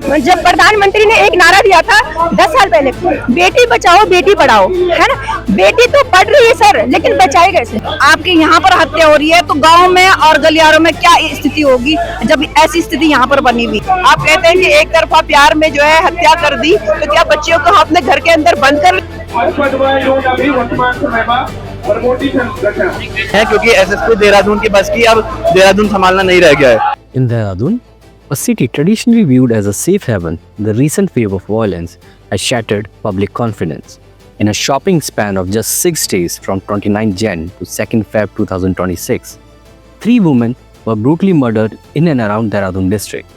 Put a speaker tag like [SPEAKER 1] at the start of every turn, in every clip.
[SPEAKER 1] जब प्रधानमंत्री ने एक नारा दिया था 10 साल पहले, बेटी बचाओ बेटी पढ़ाओ, है ना। बेटी तो पढ़ रही है सर, लेकिन बचाए कैसे?
[SPEAKER 2] आपके यहाँ पर हत्या हो रही है तो गांव में और गलियारों में क्या स्थिति होगी जब ऐसी स्थिति यहाँ पर बनी हुई। आप कहते हैं कि एक तरफा प्यार में जो है हत्या कर दी, तो क्या बच्चियों को अपने घर के अंदर बंद कर
[SPEAKER 3] है, क्योंकि एसएसपी देहरादून की बस की अब देहरादून संभालना नहीं रह गया है।
[SPEAKER 4] In Dehradun, a city traditionally viewed as a safe haven, the recent wave of violence has shattered public confidence. In a shopping span of just 6 days from 29 Jan to 2nd Feb 2026, 3 women were brutally murdered in and around Dehradun district.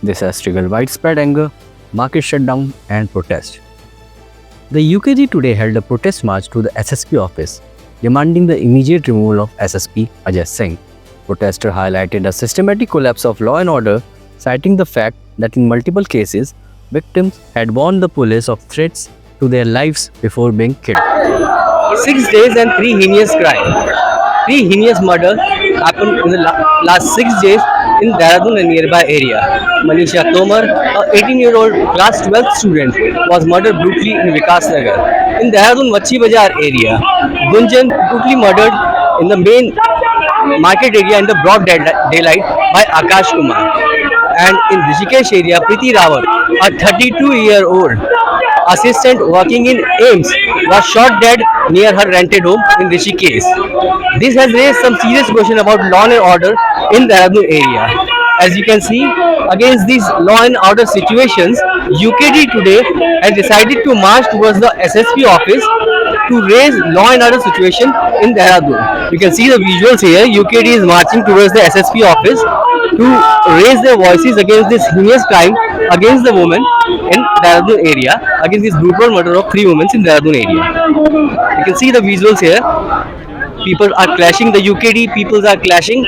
[SPEAKER 4] This has triggered widespread anger, market shutdown and protest. The UKG today held a protest march to the SSP office, demanding the immediate removal of SSP Ajay Singh. Protesters highlighted a systematic collapse of law and order, citing the fact that in multiple cases, victims had warned the police of threats to their lives before being killed.
[SPEAKER 5] 6 days and 3 heinous crimes. 3 heinous murders happened in the last 6 days in Dehradun and nearby area. Manisha Tomar, a 18-year-old class 12th student, was murdered brutally in Vikas Nagar. In Dehradun Machi Bazar area, Gunjan brutally murdered in the main market area in the broad daylight by Akash Kumar. And in Rishikesh area, Preeti Rawat, a 32-year-old assistant working in AIMS, was shot dead near her rented home in Rishikesh. This has raised some serious questions about law and order in the Dehradun area. As you can see, against these law and order situations, UKD today has decided to march towards the SSP office to raise law and order situation in Dehradun. You can see the visuals here. UKD is marching towards the SSP office to raise their voices against this heinous crime against the women in Dehradun area, against this brutal murder of 3 women in Dehradun area. You can see the visuals here. People are clashing, the UKD people are clashing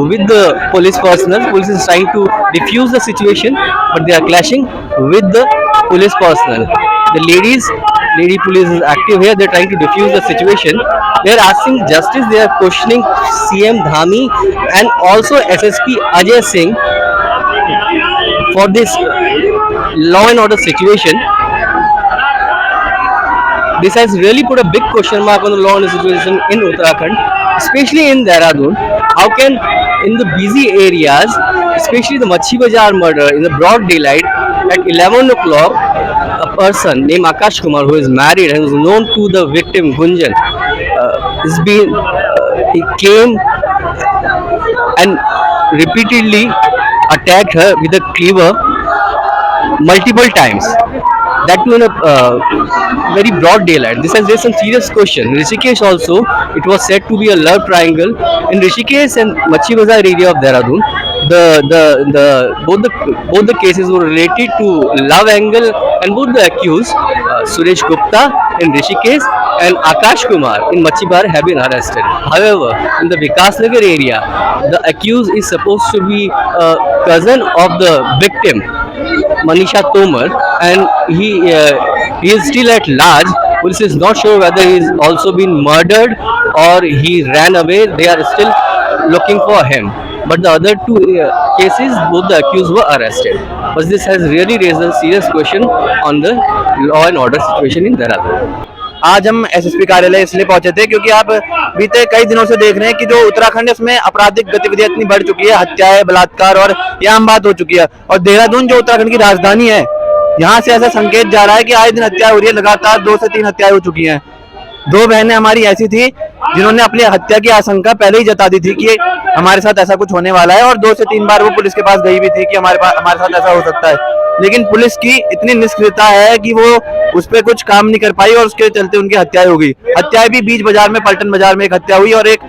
[SPEAKER 5] with the police personnel. Police is trying to defuse the situation, but they are clashing with the police personnel. The lady police is active here. They're trying to defuse the situation. They're asking justice. They are questioning CM Dhami and also SSP Ajay Singh for this law and order situation. This has really put a big question mark on the law and order situation in Uttarakhand, especially in Dehradun. How can, in the busy areas, especially the Machi Bazar murder in the broad daylight at 11 o'clock, a person named Akash Kumar, who is married and is known to the victim Gunjan, he came and repeatedly attacked her with a cleaver multiple times. That too in a very broad daylight. This has raised some serious question. In Rishikesh also, it was said to be a love triangle. In Rishikesh and Machi Bazar area of Dehradun, both the cases were related to love angle, and both the accused, Suresh Gupta in Rishikesh and Akash Kumar in Machi Bazar, have been arrested. However, in the Vikas Nagar area, the accused is supposed to be a cousin of the victim, Manisha Tomar, and he is still at large. Police is not sure whether he is also been murdered or he ran away. They are still looking for him. But the other 2 cases, both the accused were arrested. But this has really raised a serious question on the law and order situation in Dehradun.
[SPEAKER 3] आज हम SSP कार्यालय इसलिए पहुंचे थे क्योंकि आप बीते कई दिनों से देख रहे हैं कि जो उत्तराखंड है उसमें आपराधिक गतिविधियां इतनी बढ़ चुकी है, हत्याएं, बलात्कार और यह आम बात हो चुकी है। और देहरादून जो उत्तराखंड की राजधानी है, यहाँ से ऐसा संकेत जा रहा है कि आए दिन हत्या हो रही है। लगातार 2 से 3 हत्याएं हो चुकी हैं। 2 बहनें हमारी ऐसी थी जिन्होंने अपनी हत्या की आशंका पहले ही जता दी थी कि हमारे साथ ऐसा कुछ होने वाला है, और 2 से 3 बार वो पुलिस के पास गई भी थी कि हमारे साथ ऐसा हो सकता है। लेकिन पुलिस की इतनी निष्क्रियता है कि वो उस पर कुछ काम नहीं कर पाई और उसके चलते उनकी हत्याएं हो गई। हत्याएं भी बीच बाजार में, पलटन बाजार में एक हत्या हुई, और एक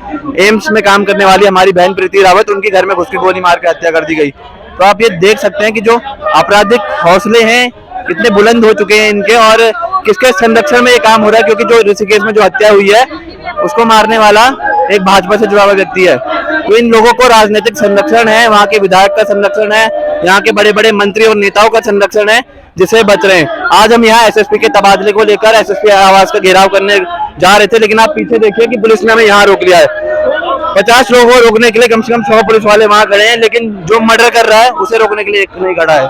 [SPEAKER 3] एम्स में काम करने वाली हमारी बहन प्रीति रावत, उनकी घर में घुस के गोली मार के हत्या कर दी गई। तो आप ये देख सकते हैं कि जो आपराधिक हौसले हैं कितने बुलंद हो चुके हैं इनके, और किसके संरक्षण में ये काम हो रहा है। क्योंकि जो ऋषिकेश में जो हत्या हुई है उसको मारने वाला एक भाजपा से जुड़ा हुआ व्यक्ति है। तो इन लोगों को राजनीतिक संरक्षण है, वहाँ के विधायक का संरक्षण है, यहाँ के बड़े बड़े मंत्री और नेताओं का संरक्षण है, जिसे बच रहे हैं। आज हम यहाँ एसएसपी के तबादले को लेकर एसएसपी आवास का घेराव करने जा रहे थे, लेकिन आप पीछे देखिए कि पुलिस ने हमें यहाँ रोक लिया है। 50 लोगों को रोकने के लिए कम से कम 100 पुलिस वाले वहाँ खड़े हैं, लेकिन जो मर्डर कर रहा है उसे रोकने के लिए एक नहीं खड़ा है।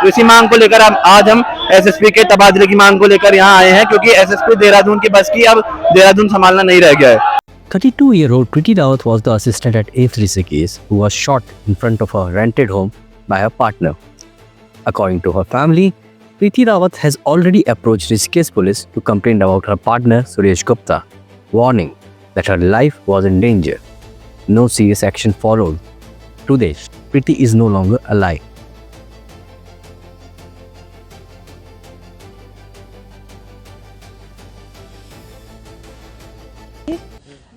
[SPEAKER 3] तो इसी मांग को लेकर आज हम एसएसपी के तबादले की मांग को लेकर यहाँ आए हैं, क्योंकि एसएसपी देहरादून की बस की अब देहरादून संभालना नहीं रह गया है।
[SPEAKER 4] 32-year-old Preeti Rawat was the assistant at A3C case who was shot in front of her rented home by her partner. According to her family, Preeti Rawat has already approached Rishikesh police to complain about her partner Suresh Gupta, warning that her life was in danger. No serious action followed. Today, Preeti is no longer alive.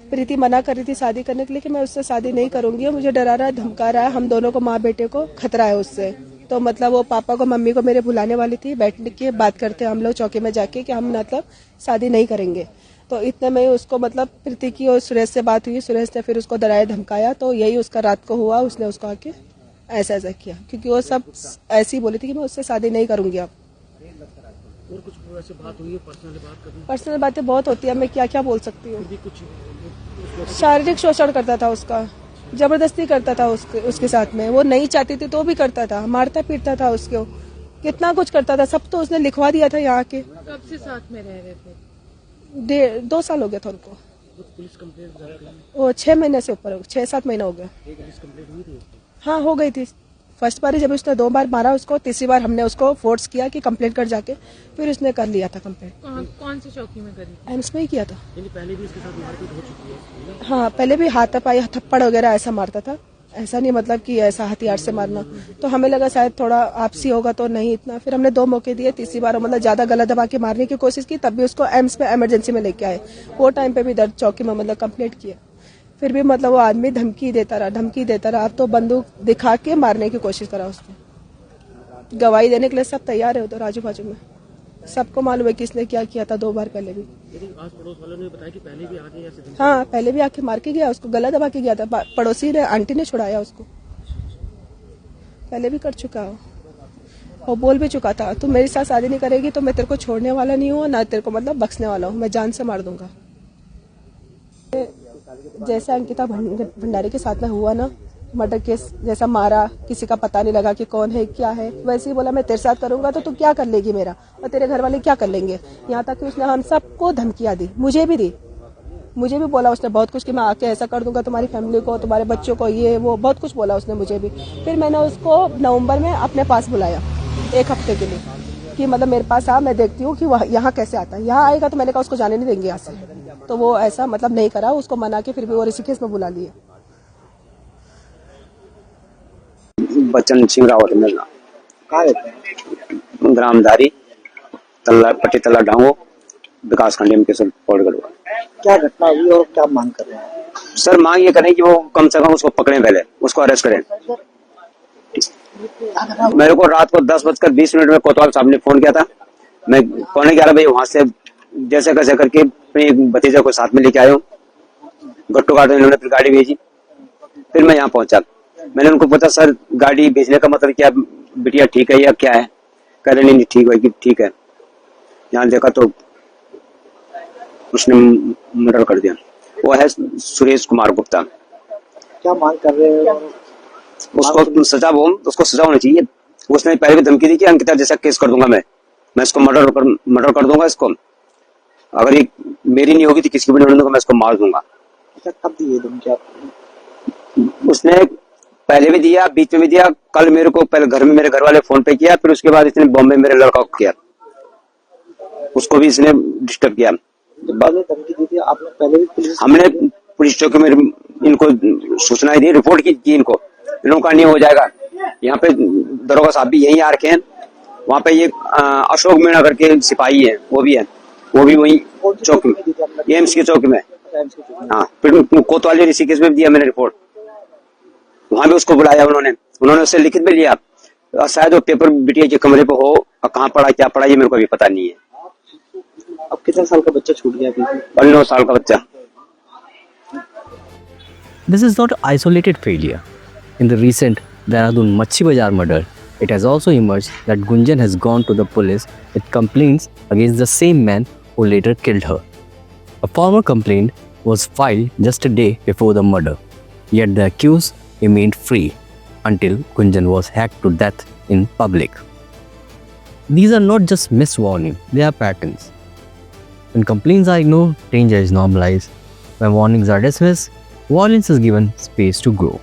[SPEAKER 6] प्रीति मना कर रही थी शादी करने के लिए कि मैं उससे शादी नहीं करूंगी, मुझे डरा रहा है, धमका रहा है, हम दोनों को माँ बेटे को खतरा है उससे। तो मतलब वो पापा को मम्मी को मेरे बुलाने वाली थी, बैठने की बात करते हम लोग चौकी में जाके कि हम मतलब शादी नहीं करेंगे। तो इतने में उसको मतलब प्रीति की और सुरेश से बात हुई, सुरेश ने फिर उसको डराया धमकाया, तो यही उसका रात को हुआ, उसने उसको आके ऐसा किया, क्योंकि वो सब ऐसी बोली थी कि मैं उससे शादी नहीं करूंगी। अब
[SPEAKER 7] और कुछ ऐसे बात हुई है,
[SPEAKER 6] पर्सनल बातें बहुत होती है, मैं क्या क्या बोल सकती हूँ। शारीरिक शोषण करता था उसका, जबरदस्ती करता था उसके साथ में, वो नहीं चाहती थी तो भी करता था, मारता पीटता था उसको, कितना कुछ करता था। सब तो उसने लिखवा दिया था यहाँ के।
[SPEAKER 8] कब से साथ में रह रहे थे?
[SPEAKER 6] 2 साल हो गया था उनको।
[SPEAKER 7] पुलिस कंप्लेंट
[SPEAKER 6] वो 6 महीने से ऊपर, 6-7 महीना हो गया।
[SPEAKER 7] पुलिस कंप्लेंट हुई थी?
[SPEAKER 6] हाँ हो गई थी। फर्स्ट बार जब उसने 2 बार मारा उसको, तीसरी बार हमने उसको फोर्स किया कि कंप्लेंट कर जाके, फिर उसने कर लिया था कंप्लेंट।
[SPEAKER 8] कौन सी चौकी में करी?
[SPEAKER 6] एम्स में ही किया था।
[SPEAKER 7] पहले भी इसके साथ मारपीट हो चुकी है?
[SPEAKER 6] हाँ पहले भी हाथापाई थप्पड़ वगैरह ऐसा मारता था, ऐसा नहीं मतलब कि ऐसा हथियार से मारना। तो हमें लगा शायद थोड़ा आपसी होगा तो नहीं इतना, फिर हमने 2 मौके दिए, तीसरी बार मतलब ज्यादा गला दबा के मारने की कोशिश की, तब भी उसको एम्स में इमरजेंसी में लेके आए। वो टाइम पे भी दर्द चौकी में मतलब कंप्लेंट किया, फिर भी मतलब वो आदमी धमकी देता रहा। अब तो बंदूक दिखा के मारने की कोशिश करा उसने। गवाही देने के लिए सब तैयार है उधर आजू बाजू में, सबको मालूम है किसने क्या किया था 2 बार पहले भी।
[SPEAKER 7] आस पड़ोस वालों ने बताया कि पहले भी आके ऐसे
[SPEAKER 6] हाँ पहले भी आके मार के गया, उसको गला दबा के गया था, पड़ोसी ने आंटी ने छुड़ाया उसको, पहले भी कर चुका हो। वो बोल भी चुका था, तू मेरे साथ शादी नहीं करेगी तो मैं तेरे को छोड़ने वाला नहीं हूँ, ना तेरे को मतलब बख्शने वाला हूँ, मैं जान से मार दूंगा। जैसे अंकिता भंडारी के साथ में हुआ ना मर्डर केस, जैसा मारा, किसी का पता नहीं लगा कि कौन है क्या है, वैसे ही बोला मैं तेरे साथ करूंगा तो तू क्या कर लेगी मेरा, और तेरे घर वाले क्या कर लेंगे। यहाँ तक कि उसने हम सबको धमकियां दी, मुझे भी बोला उसने बहुत कुछ कि मैं आके ऐसा कर दूंगा तुम्हारी फैमिली को, तुम्हारे बच्चों को, ये वो बहुत कुछ बोला उसने मुझे भी। फिर मैंने उसको नवंबर में अपने पास बुलाया 1 हफ्ते के लिए कि मतलब मेरे पास आ, मैं देखती हूँ कि वह यहाँ कैसे आता है, यहाँ आएगा तो मैंने कहा उसको जाने नहीं देंगे यहाँ से। तो वो ऐसा मतलब नहीं करा, उसको मना के फिर भी वो ऋषिकेश में बुला लिए।
[SPEAKER 9] बच्चन सिंह रावत मिलना, ग्रामधारी पट्टी तल्ला डांगो, विकास खंड केसर पौड़गढ़।
[SPEAKER 10] क्या घटना हुई और क्या मांग कर रहे हैं?
[SPEAKER 9] सर मांग ये करें कि वो कम से कम उसको पकड़े, पहले उसको अरेस्ट करें। मेरे को रात को 10:20 में कोतवाल साहब ने फोन किया था, मैं 11:15 बजे वहां से जैसे कैसे करके अपने भतीजे को साथ में लेके आया हूँ। गट्टू काटो इन्होंने फिर गाड़ी भेजी, फिर मैं यहाँ पहुंचा। मैंने उनको पूछा सर गाड़ी भेजने का मतलब क्या, बिटिया ठीक है या क्या है? कह रहे नहीं ठीक है, ठीक है। यहाँ देखा तो उसने मर्डर कर दिया। वो है सुरेश कुमार गुप्ता।
[SPEAKER 10] क्या मांग कर रहे हो?
[SPEAKER 9] उसको सजा होनी चाहिए। उसने पहले भी धमकी दी कि अंकिता जैसा केस कर दूंगा, मैं इसको मर्डर कर दूंगा इसको, अगर ये मेरी नहीं होगी तो किसी भी नहीं होगी, मैं इसको मार दूंगा।
[SPEAKER 10] अच्छा कब दी ये धमकी?
[SPEAKER 9] उसने पहले भी दिया, बीच में भी दिया। कल मेरे को पहले घर में मेरे घर वाले फोन पे किया, फिर उसके बाद इसने बॉम्बे मेरे लड़का को किया, उसको भी इसने डिस्टर्ब किया।
[SPEAKER 10] धमकी दी थी आपने पहले भी?
[SPEAKER 9] हमने पुलिस चौकी में इनको सूचनाएं दी, रिपोर्ट की इनको, इन्होंने कहा नहीं हो जाएगा। यहाँ पे दरोगा साहब भी यहीं आ रखे हैं, वहाँ पे ये अशोक मीणा करके सिपाही है, वो भी वही चौकी में, एम्स की चौकी में। हाँ फिर कोतवाली ऋषिकेश में दिया मैंने रिपोर्ट, वहां भी उसको बुलाया उन्होंने उससे लिखित भी लिया। शायद वो पेपर बिटिया के कमरे पे हो, और कहाँ पढ़ा क्या पढ़ा ये मेरे को अभी पता नहीं है।
[SPEAKER 10] अब कितने साल का बच्चा छूट गया?
[SPEAKER 9] 9 साल का बच्चा।
[SPEAKER 4] This is not an isolated failure. In the recent Dehradun Machi Bazar murder, it has also emerged that Gunjan has gone to the police with complaints against the same man who later killed her. A former complaint was filed just a day before the murder, yet the accused remained free until Gunjan was hacked to death in public. These are not just missed warning, they are patterns. When complaints are ignored, danger is normalized. When warnings are dismissed, violence is given space to grow.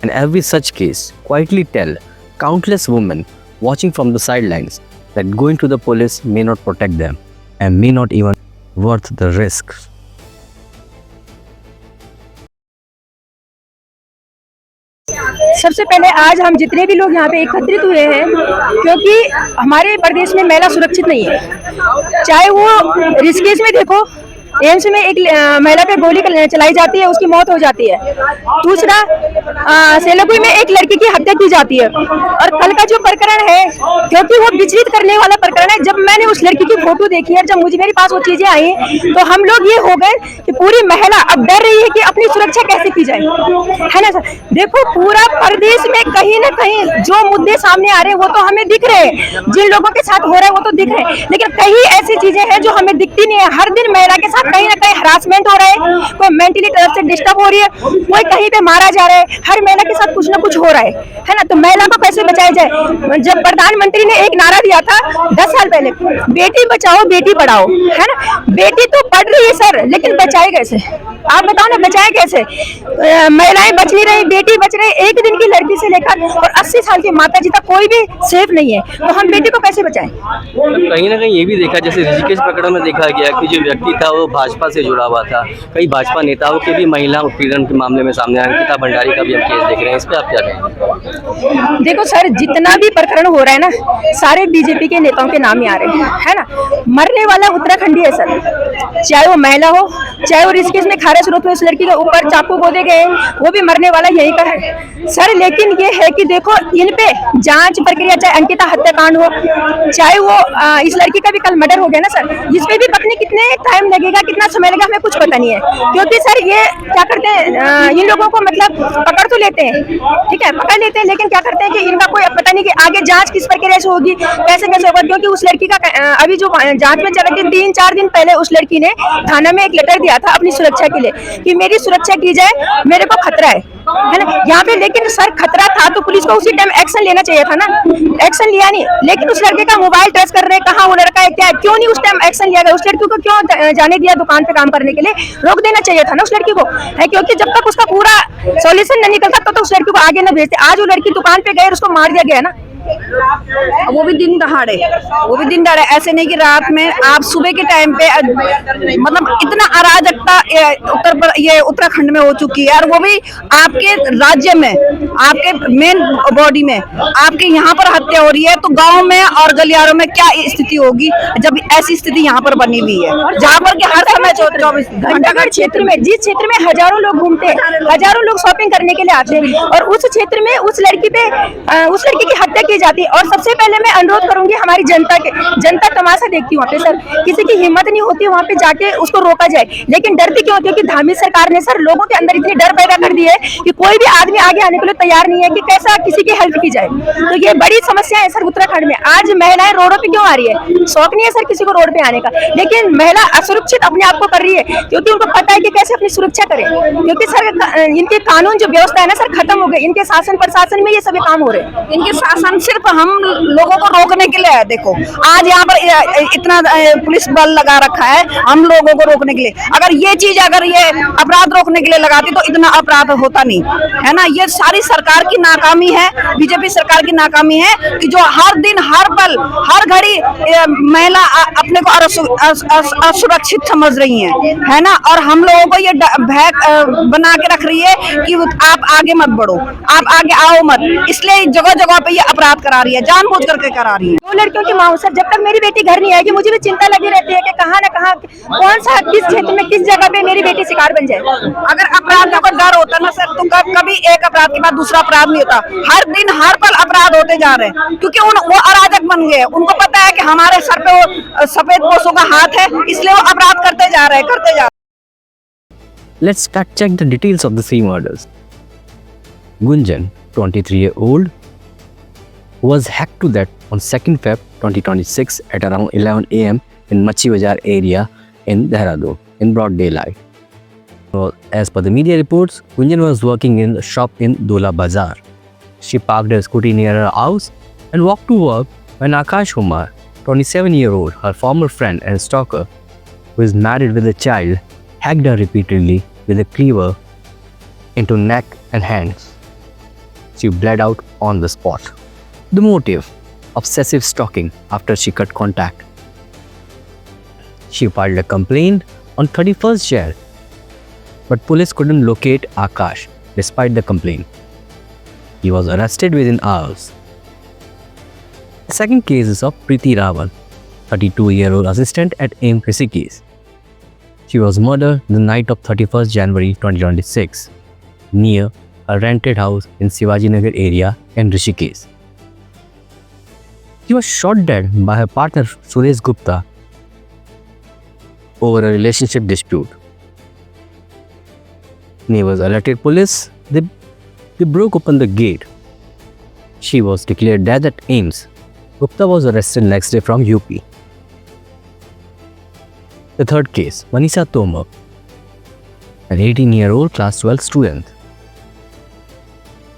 [SPEAKER 4] And every such case quietly tell countless women watching from the sidelines that going to the police may not protect them and may not even worth the risk.
[SPEAKER 1] सबसे पहले आज हम जितने भी लोग यहाँ पे एकत्रित हुए हैं, क्योंकि हमारे प्रदेश में महिला सुरक्षित नहीं है। चाहे वो ऋषिकेश में देखो, एम्स में एक महिला पे गोली चलाई जाती है, उसकी मौत हो जाती है। दूसरा, सेलाकुई में एक लड़की की हत्या की जाती है। और कल का जो प्रकरण है, क्योंकि वो विचलित करने वाला प्रकरण है, जब मैंने उस लड़की की फोटो देखी है, जब मुझे मेरे पास वो चीजें आई, तो हम लोग ये हो गए कि पूरी महिला अब डर रही है कि अपनी सुरक्षा कैसे की जाए, है ना सर। देखो, पूरा प्रदेश में कहीं ना कहीं जो मुद्दे सामने आ रहे हैं वो तो हमें दिख रहे हैं, जिन लोगों के साथ हो रहा है वो तो दिख रहे हैं, लेकिन कई ऐसी चीजें हैं जो हमें दिखती नहीं है। हर दिन महिला के साथ कहीं ना कहीं हरासमेंट हो रहा है, कोई मेंटली तरफ से डिस्टर्ब हो रही है, कोई कहीं पे मारा जा रहा है, हर महिला के साथ कुछ ना कुछ हो रहा है ना। तो महिला को कैसे बचाया जाए? जब प्रधानमंत्री ने एक नारा दिया था 10 साल पहले, बेटी बचाओ बेटी पढ़ाओ, है ना। बेटी तो पढ़ रही है सर, लेकिन बचाए कैसे? आप बताओ ना, बचाए कैसे? महिलाएं बच नहीं रही, बेटी बच रही, एक दिन की लड़की से लेकर और 80 साल की माता जी तक कोई भी सेफ नहीं है। तो हम बेटी को कैसे बचाएं?
[SPEAKER 5] कहीं ना कहीं ये भी देखा, जैसे ऋषिकेश प्रकरण में देखा गया कि जो व्यक्ति था वो भाजपा से जुड़ा हुआ था। कई भाजपा नेताओं के भी महिला उत्पीड़न के मामले में सामने आए। अंकिता भंडारी का भी हम केस देख रहे हैं, इस पर आप क्या कहेंगे?
[SPEAKER 1] देखो सर, जितना भी प्रकरण हो रहा है ना, सारे बीजेपी के नेताओं के नाम ही आ रहे हैं, है ना। मरने वाला उत्तराखंडी है सर, चाहे वो महिला हो, चाहे वो ऋषिकेश में खारे स्रोत में उस लड़की के ऊपर चाकू गोदे गए, वो भी मरने वाला यही का है सर। लेकिन ये है कि देखो, इन पे जांच प्रक्रिया, चाहे अंकिता हत्याकांड हो, चाहे वो इस लड़की का भी कल मर्डर हो गया ना सर, इस पे भी पता नहीं कितने टाइम लगेगा, कितना समय लगेगा, हमें कुछ पता नहीं है। क्योंकि सर ये क्या करते हैं, इन लोगों को मतलब पकड़ तो लेते हैं, ठीक है, पकड़ लेते हैं, लेकिन क्या करते हैं कि इनका कोई पता नहीं कि आगे जांच किस प्रक्रिया से होगी, कैसे कैसे होगा। क्योंकि उस लड़की का अभी जो जांच में चल रही थी, 3-4 दिन पहले उस लड़की ने थाना में एक लेटर दिया था अपनी सुरक्षा के लिए कि मेरी सुरक्षा की जाए, मेरे को खतरा है ना यहाँ पे। लेकिन सर खतरा था तो पुलिस को उसी टाइम एक्शन लेना चाहिए था ना, एक्शन लिया नहीं। लेकिन उस लड़के का मोबाइल ट्रेस कर रहे, कहाँ वो लड़का है, क्या है, क्यों नहीं उस टाइम एक्शन लिया गया? उस लड़की को क्यों जाने दिया दुकान पे काम करने के लिए? रोक देना चाहिए था ना उस लड़की को, है। क्योंकि जब तक उसका पूरा सॉल्यूशन न निकलता तो उस लड़की को आगे न भेजते। आज वो लड़की दुकान पे गए, उसको मार दिया गया ना,
[SPEAKER 2] वो भी दिन दहाड़े, वो भी दिन दहाड़े। ऐसे नहीं कि रात में, आप सुबह के टाइम पे, मतलब इतना अराजकता ये उत्तराखंड में हो चुकी है, और वो भी आपके राज्य में, आपके मेन बॉडी में, आपके यहाँ पर हत्या हो रही है। तो गांव में और गलियारों में क्या स्थिति होगी जब ऐसी स्थिति यहाँ पर बनी हुई है, जहाँ पर कि हर समय 24 घंटा
[SPEAKER 1] क्षेत्र में, जिस क्षेत्र में हजारों लोग घूमते हैं, हजारों लोग शॉपिंग करने के लिए आते हैं, और उस क्षेत्र में उस लड़की की हत्या की जाती है। और सबसे पहले मैं अनुरोध करूंगी हमारी जनता तमाशा देखती है वहाँ पे सर, किसी की हिम्मत नहीं होती वहाँ पे जाके उसको रोका जाए। लेकिन डरती क्यों? क्योंकि धामी सरकार ने सर लोगों के अंदर इतनी डर पैदा कर दी है कि कोई भी आदमी आगे आने के लिए तैयार नहीं है कि कैसा किसी की हेल्प की जाए। तो ये बड़ी समस्या है सर उत्तराखंड में। आज महिलाएं रोडों पे क्यों आ रही है? शौक नहीं है सर किसी को रोड पे आने का, लेकिन महिला असुरक्षित अपने आप को कर रही है, क्योंकि उनको पता है कि कैसे अपनी सुरक्षा करें। क्योंकि सर इनके कानून जो व्यवस्था है ना सर खत्म हो गई, इनके शासन प्रशासन में ये सभी काम हो रहे हैं।
[SPEAKER 2] इनके शासन सिर्फ हम लोगों को रोकने के लिए है। देखो आज यहाँ पर इतना पुलिस बल लगा रखा है हम लोगों को रोकने के लिए। अगर ये चीज, अगर ये अपराध रोकने के लिए लगाती तो इतना अपराध होता नहीं, है ना। ये सारी सरकार की नाकामी है, बीजेपी सरकार की नाकामी है कि जो हर दिन, हर पल, हर घड़ी महिला अपने को असुरक्षित समझ रही है ना। और हम लोगों को ये भय बना के रख रही है कि आप आगे मत बढ़ो, आप आगे आओ मत, इसलिए जगह जगह पे ये अपराध करा रही है, जानबूझ करके करा रही है।
[SPEAKER 1] 2 लड़कियों की माँ सर, जब तक मेरी बेटी घर नहीं आएगी मुझे भी चिंता लगी रहती है कि कहाँ न कहाँ, कौन सा, किस क्षेत्र में, किस जगह पे मेरी बेटी शिकार बन जाए।
[SPEAKER 2] अगर अपराध का डर होता ना सर, तो कभी एक अपराध के बाद दूसरा अपराध नहीं होता। हर दिन, हर पल अपराध होते जा रहे हैं, क्योंकि वो अराजक बन गए। उनको पता है कि हमारे सर पे वो सफेद पोशों का हाथ है, इसलिए वो अपराध करते जा रहे हैं।
[SPEAKER 4] Let's fact check the details of the 3 murders. Gunjan, 23-year-old, was hacked to death on 2nd Feb 2026 at around 11 a.m. in Machi Bazar area in Dehradun in broad daylight. Well, as per the media reports, Gunjan was working in a shop in Dola Bazar. She parked her scooty near her house and walked to work when Akash Umar, 27-year-old, her former friend and stalker, who is married with a child, hacked her repeatedly with a cleaver into neck and hands. She bled out on the spot. The motive: obsessive stalking after she cut contact. She filed a complaint on 31st Jan, but police couldn't locate Akash despite the complaint. He was arrested within hours. The second case is of Preeti Rawal, 32-year-old assistant at AIIMS Rishikesh. She was murdered the night of 31st January 2026 near a rented house in Shivajinagar area in Rishikesh. She was shot dead by her partner Suresh Gupta over a relationship dispute. Neighbors alerted police. They broke open the gate. She was declared dead at AIIMS. Gupta was arrested next day from UP. The third case, Manisha Tomar, an 18-year-old class 12 student.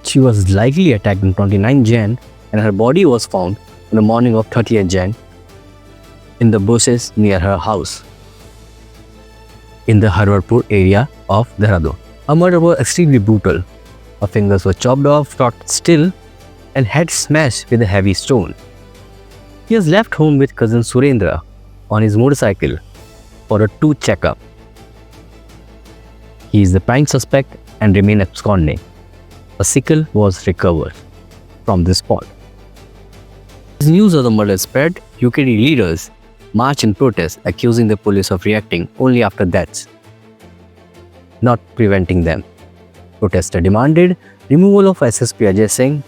[SPEAKER 4] She was likely attacked on 29 Jan and her body was found on the morning of 30th Jan in the bushes near her house in the Harwarpur area of Dehradun. Her murder was extremely brutal. Her fingers were chopped off, shot still, and head smashed with a heavy stone. He has left home with cousin Surendra on his motorcycle for a tooth checkup. He is the prime suspect and remains absconding. A sickle was recovered from this spot. As news of the murder spread, UKD leaders marched in protest, accusing the police of reacting only after deaths, not preventing them. Protesters demanded removal of SSP Ajay Singh,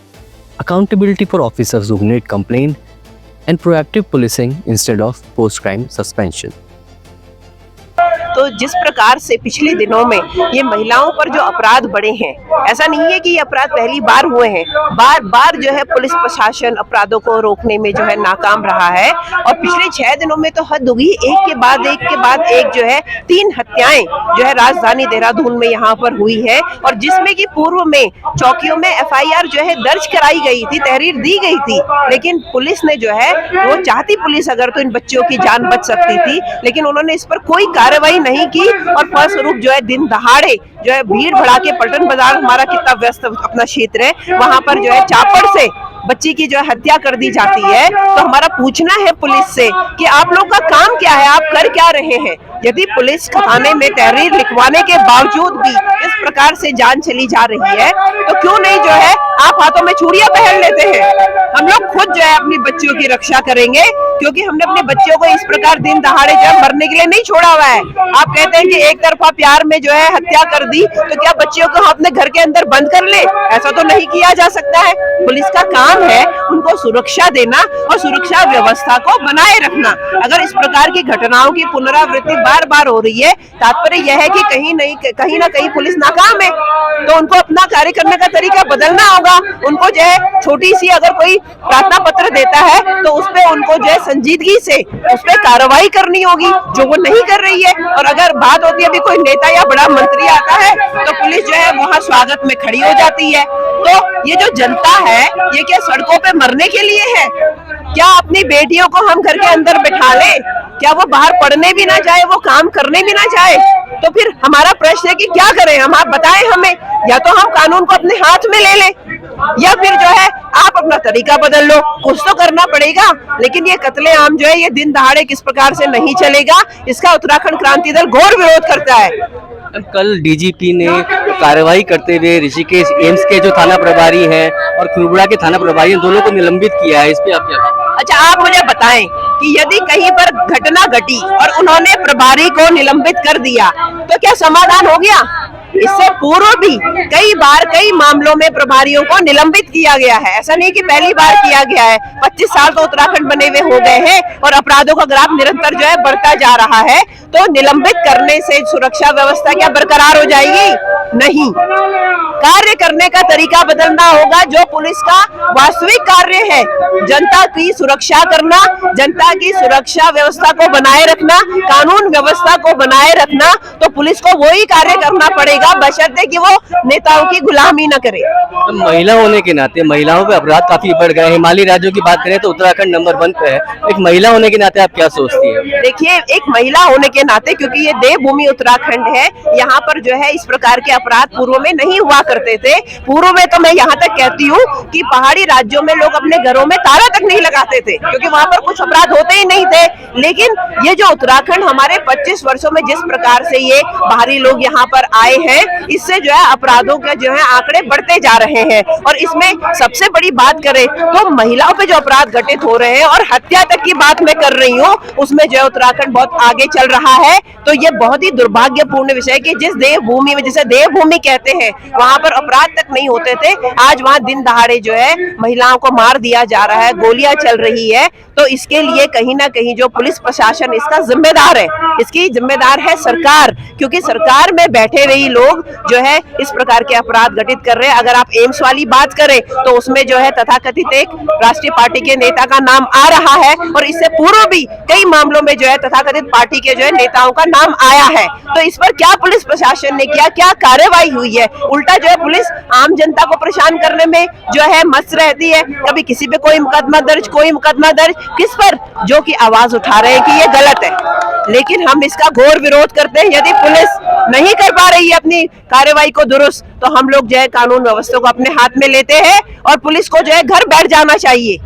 [SPEAKER 4] accountability for officers who made complaint, and proactive policing instead of post-crime suspension.
[SPEAKER 2] तो जिस प्रकार से पिछले दिनों में ये महिलाओं पर जो अपराध बढ़े हैं, ऐसा नहीं है कि ये अपराध पहली बार हुए हैं, बार बार जो है पुलिस प्रशासन अपराधों को रोकने में जो है नाकाम रहा है। और पिछले 6 दिनों में तो हद होगी, एक के बाद एक जो है 3 हत्याएं जो है राजधानी देहरादून में यहाँ पर हुई है, और जिसमें कि पूर्व में चौकियों में FIR जो है दर्ज कराई गई थी, तहरीर दी गई थी, लेकिन पुलिस ने जो है वो चाहती पुलिस अगर तो इन बच्चों की जान बच सकती थी, लेकिन उन्होंने इस पर कोई कार्रवाई नहीं की। और फलस्वरूप जो है दिन दहाड़े जो है भीड़ भड़ाके, पलटन बाजार हमारा कितना व्यस्त अपना क्षेत्र है, वहां पर जो है चापड़ से बच्ची की जो है हत्या कर दी जाती है। तो हमारा पूछना है पुलिस से कि आप लोग का काम क्या है, आप कर क्या रहे हैं? यदि पुलिस थाने में तहरीर लिखवाने के बावजूद भी इस प्रकार से जान चली जा रही है, तो क्यों नहीं जो है आप हाथों में चूड़ियां पहन लेते हैं? हम लोग खुद जो है अपनी बच्चियों की रक्षा करेंगे, क्योंकि हमने अपने बच्चों को इस प्रकार दिन दहाड़े जो है मरने के लिए नहीं छोड़ा हुआ है। आप कहते हैं कि एक तरफा प्यार में जो है हत्या कर दी, तो क्या बच्चियों को हम अपने घर के अंदर बंद कर ले? ऐसा तो नहीं किया जा सकता है। पुलिस का काम है उनको सुरक्षा देना और सुरक्षा व्यवस्था को बनाए रखना। अगर इस प्रकार की घटनाओं की पुनरावृत्ति बार बार हो रही है, तात्पर्य यह है कि कहीं ना कहीं पुलिस नाकाम है। तो उनको अपना कार्य करने का तरीका बदलना होगा। उनको जो है छोटी सी अगर कोई प्रार्थना पत्र देता है तो उस पे उनको जो है संजीदगी से उस पे कार्रवाई करनी होगी, जो वो नहीं कर रही है। और अगर बात होती है अभी कोई नेता या बड़ा मंत्री आता है तो पुलिस जो है वहां स्वागत में खड़ी हो जाती है। तो ये जो जनता है ये क्या सड़कों पे मरने के लिए है? क्या अपनी बेटियों को हम घर के अंदर बिठा ले? क्या वो बाहर पढ़ने भी ना चाहे, वो काम करने भी ना चाहे? तो फिर हमारा प्रश्न है कि क्या करें हम? आप बताएं हमें, या तो हम कानून को अपने हाथ में ले लें, या फिर जो है आप अपना तरीका बदल लो। कुछ तो करना पड़ेगा। लेकिन ये कत्लेआम जो है ये दिन दहाड़े किस प्रकार से नहीं चलेगा, इसका उत्तराखंड क्रांति दल घोर विरोध करता है।
[SPEAKER 5] कल डीजीपी ने कार्रवाई करते हुए ऋषिकेश एम्स के जो थाना प्रभारी हैं और खुरबुड़ा के थाना प्रभारी हैं, दोनों को निलंबित किया है। इस पे आप क्या कहें?
[SPEAKER 2] अच्छा, आप मुझे बताएं कि यदि कहीं पर घटना घटी और उन्होंने प्रभारी को निलंबित कर दिया तो क्या समाधान हो गया? इससे पूर्व भी कई बार कई मामलों में प्रभारियों को निलंबित किया गया है। ऐसा नहीं कि पहली बार किया गया है। 25 साल तो उत्तराखंड बने हुए हो गए हैं और अपराधों का ग्राफ निरंतर जो है बढ़ता जा रहा है। तो निलंबित करने से सुरक्षा व्यवस्था क्या बरकरार हो जाएगी? नहीं, कार्य करने का तरीका बदलना होगा। जो पुलिस का वास्तविक कार्य है, जनता की सुरक्षा करना, जनता की सुरक्षा व्यवस्था को बनाए रखना, कानून व्यवस्था को बनाए रखना, तो पुलिस को वही कार्य करना पड़ेगा, बशर्ते कि वो नेताओं की गुलामी न करे।
[SPEAKER 5] तो महिला होने के नाते महिलाओं पे अपराध काफी बढ़ गए। हिमालयी राज्यों की बात करें तो उत्तराखंड नंबर 1 पे है। एक महिला होने के नाते आप क्या सोचती है?
[SPEAKER 2] देखिए, एक महिला होने के नाते, क्योंकि ये देवभूमि उत्तराखंड है, यहाँ पर जो है इस प्रकार के अपराध पूर्व में नहीं हुआ करते थे। पूर्व में तो मैं यहाँ तक कहती हूँ कि पहाड़ी राज्यों में लोग अपने घरों में ताला तक नहीं लगाते थे, क्योंकि वहाँ पर कुछ अपराध होते ही नहीं थे। लेकिन ये जो उत्तराखंड हमारे 25 वर्षों में जिस प्रकार से ये बाहरी लोग यहाँ पर आए हैं, इससे जो है अपराधों के जो है आंकड़े बढ़ते जा रहे हैं। और इसमें सबसे बड़ी बात करें तो महिलाओं पे जो अपराध घटित हो रहे हैं, और हत्या तक की बात मैं कर रही हूँ, उसमें जो है उत्तराखंड बहुत आगे चल रहा है। तो ये बहुत ही दुर्भाग्यपूर्ण विषय है कि जिस देवभूमि में, जिसे देवभूमि कहते हैं, वहां पर अपराध तक नहीं होते थे, आज वहां दिन दहाड़े जो है महिलाओं को मार दिया जा रहा है, गोलियां चल रही है। तो इसके लिए कहीं ना कहीं जो पुलिस प्रशासन इसका जिम्मेदार है, इसकी जिम्मेदार है सरकार, क्योंकि सरकार में बैठे हुए लोग जो है इस प्रकार के अपराध घटित कर रहे हैं। अगर आप एम्स वाली बात करें तो उसमें जो है तथाकथित एक राष्ट्रीय पार्टी के नेता का नाम आ रहा है, और इससे पूर्व भी कई मामलों में जो है तथाकथित पार्टी के जो है नेताओं का नाम आया है। तो इस पर क्या पुलिस प्रशासन ने किया, क्या कार्रवाई हुई है? उल्टा जो है पुलिस आम जनता को परेशान करने में जो है मस्त रहती है। कभी किसी पे कोई मुकदमा दर्ज, कोई मुकदमा दर्ज, किस पर? जो कि आवाज उठा रहे हैं कि ये गलत है। लेकिन हम इसका घोर विरोध करते हैं। यदि पुलिस नहीं कर पा रही है अपनी कार्रवाई को दुरुस्त, तो हम लोग जो है कानून व्यवस्था को अपने हाथ में लेते हैं, और पुलिस को जो है घर बैठ जाना चाहिए,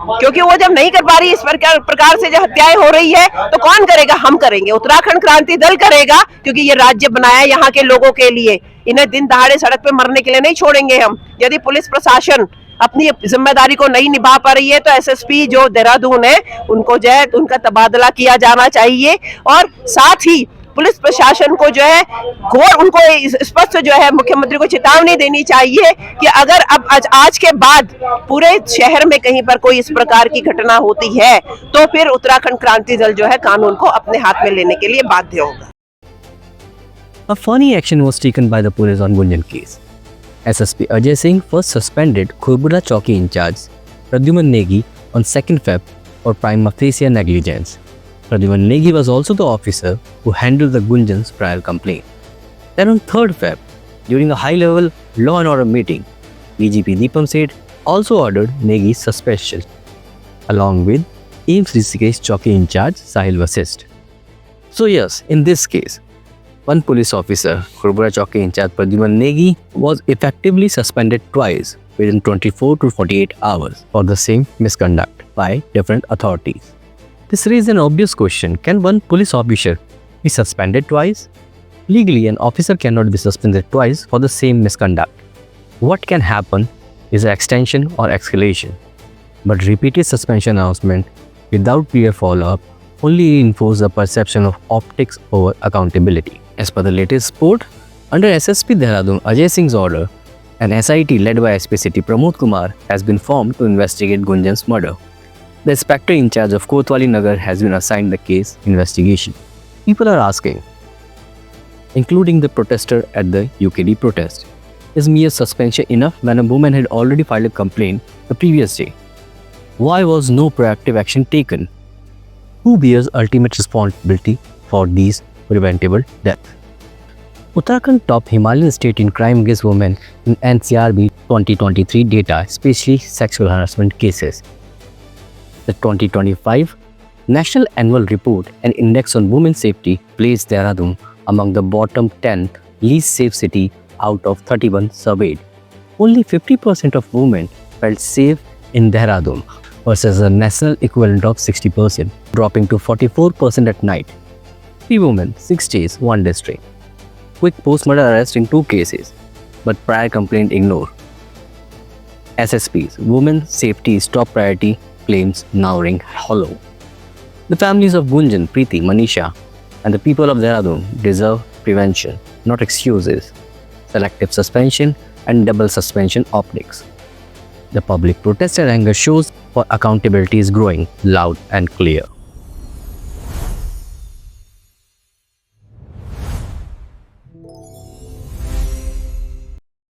[SPEAKER 2] क्योंकि वो जब नहीं कर पा रही, इस प्रकार से जो हत्याएं हो रही है, तो कौन करेगा? हम करेंगे, उत्तराखंड क्रांति दल करेगा, क्योंकि ये राज्य बनाया है यहाँ के लोगों के लिए। इन्हें दिन दहाड़े सड़क पे मरने के लिए नहीं छोड़ेंगे हम। यदि पुलिस प्रशासन अपनी जिम्मेदारी को नहीं निभा पा रही है, तो एसएसपी जो देहरादून है, उनको जो है उनका तबादला किया जाना चाहिए। और साथ ही पुलिस प्रशासन को जो है घोर, उनको स्पष्ट जो है मुख्यमंत्री को चेतावनी देनी चाहिए कि अगर अब आज के बाद पूरे शहर में कहीं पर कोई इस प्रकार की घटना होती है, तो फिर उत्तराखंड क्रांति दल जो है कानून को अपने हाथ में लेने के लिए बाध्य होगा।
[SPEAKER 4] A funny action was taken by the police on Gunjan case. SSP Ajay Singh first suspended Khurbuda Chowki incharge Pradyuman Negi on 2nd Feb for prima facie negligence. Pradyuman Negi was also the officer who handled the Gunjan's prior complaint. Then on 3rd Feb, during a high-level law and order meeting, DGP Deepam Seth also ordered Negi's suspension, along with AIIMS Rishikesh Chowki incharge Sahil Vasist. So yes, in this case, one police officer, Khurbuda Chowki incharge Pradyuman Negi, was effectively suspended twice within 24 to 48 hours for the same misconduct by different authorities. This raises an obvious question: can one police officer be suspended twice? Legally, an officer cannot be suspended twice for the same misconduct. What can happen is an extension or escalation. But repeated suspension announcement without clear follow-up only reinforce the perception of optics over accountability. As per the latest report, under SSP Dehradun Ajay Singh's order, an SIT led by SP City Pramod Kumar has been formed to investigate Gunjan's murder. The inspector in charge of Kotwali Nagar has been assigned the case investigation. People are asking, including the protester at the UKD protest, is mere suspension enough when a woman had already filed a complaint the previous day? Why was no proactive action taken? Who bears ultimate responsibility for these preventable deaths? Uttarakhand top Himalayan state in crime against women in NCRB 2023 data, especially sexual harassment cases. The 2025 National Annual Report and Index on Women's Safety placed Dehradun among the bottom 10 least safe city out of 31 surveyed. Only 50% of women felt safe in Dehradun versus a national equivalent of 60%, dropping to 44% at night. 3 women, 6 days, 1 district. Quick post-murder arrest in 2 cases, but prior complaint ignored. SSP's women's safety is top priority claims now ring hollow. The families of Gunjan, Preeti, Manisha, and the people of Dehradun deserve prevention, not excuses, selective suspension, and double suspension optics. The public protest and anger shows for accountability is growing loud and clear.